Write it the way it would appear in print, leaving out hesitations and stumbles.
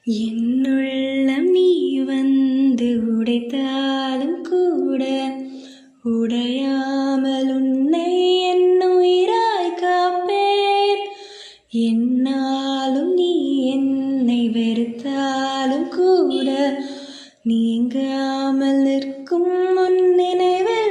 என்னுள்ளம் நீ வந்து உடைத்தாலும் கூட உடையாமல் உன்னை என் உயிராய் காப்பேன். என்னாலும் நீ என்னை வெறுத்தாலும் கூட நீங்காமல் நிற்கும் உன் நினைவில்